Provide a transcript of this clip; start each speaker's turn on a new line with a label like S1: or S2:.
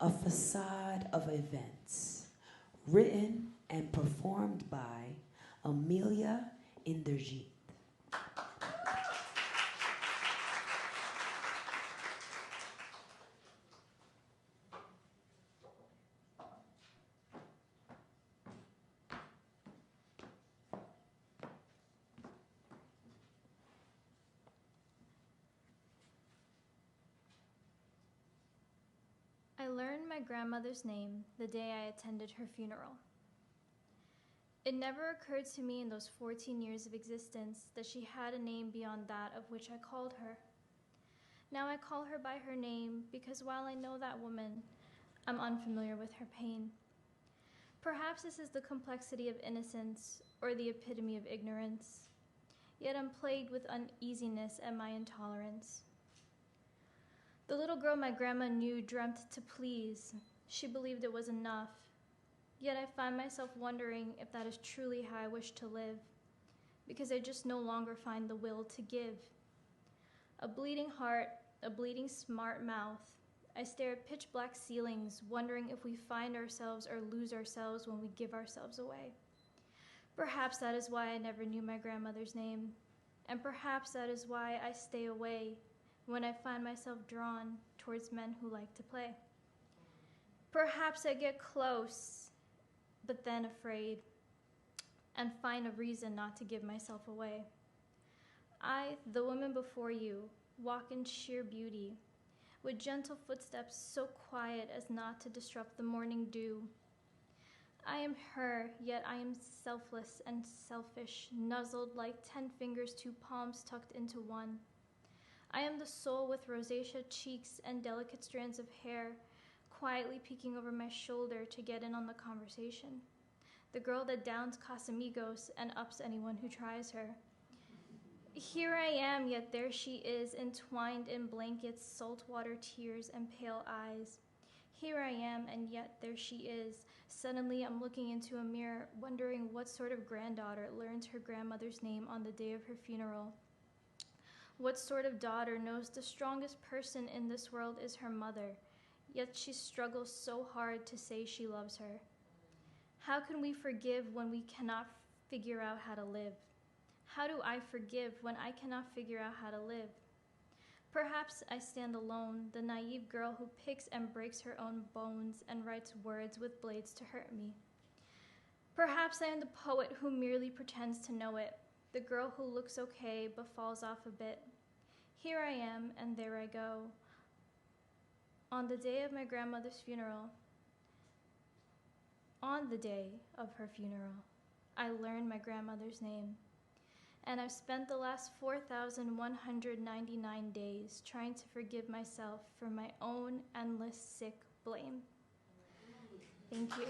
S1: A Facade of Events, written and performed by Amelia Inderjeit.
S2: I learned my grandmother's name the day I attended her funeral. It never occurred to me in those 14 years of existence that she had a name beyond that of which I called her. Now I call her by her name because while I know that woman, I'm unfamiliar with her pain. Perhaps this is the complexity of innocence or the epitome of ignorance, yet I'm plagued with uneasiness at my intolerance. The little girl my grandma knew dreamt to please. She believed it was enough. Yet I find myself wondering if that is truly how I wish to live, because I just no longer find the will to give. A bleeding heart, a bleeding smart mouth. I stare at pitch black ceilings, wondering if we find ourselves or lose ourselves when we give ourselves away. Perhaps that is why I never knew my grandmother's name, and perhaps that is why I stay away when I find myself drawn towards men who like to play. Perhaps I get close, but then afraid, and find a reason not to give myself away. I, the woman before you, walk in sheer beauty, with gentle footsteps so quiet as not to disrupt the morning dew. I am her, yet I am selfless and selfish, nuzzled like 10 fingers, 2 palms tucked into one. I am the soul with rosacea cheeks and delicate strands of hair, quietly peeking over my shoulder to get in on the conversation. The girl that downs Casamigos and ups anyone who tries her. Here I am, yet there she is, entwined in blankets, saltwater tears, and pale eyes. Here I am, and yet there she is. Suddenly I'm looking into a mirror, wondering what sort of granddaughter learns her grandmother's name on the day of her funeral. What sort of daughter knows the strongest person in this world is her mother, yet she struggles so hard to say she loves her? How can we forgive when we cannot figure out how to live? How do I forgive when I cannot figure out how to live? Perhaps I stand alone, the naive girl who picks and breaks her own bones and writes words with blades to hurt me. Perhaps I am the poet who merely pretends to know it, the girl who looks okay but falls off a bit. Here I am, and there I go. On the day of my grandmother's funeral, on the day of her funeral, I learned my grandmother's name. And I've spent the last 4,199 days trying to forgive myself for my own endless sick blame. Thank you.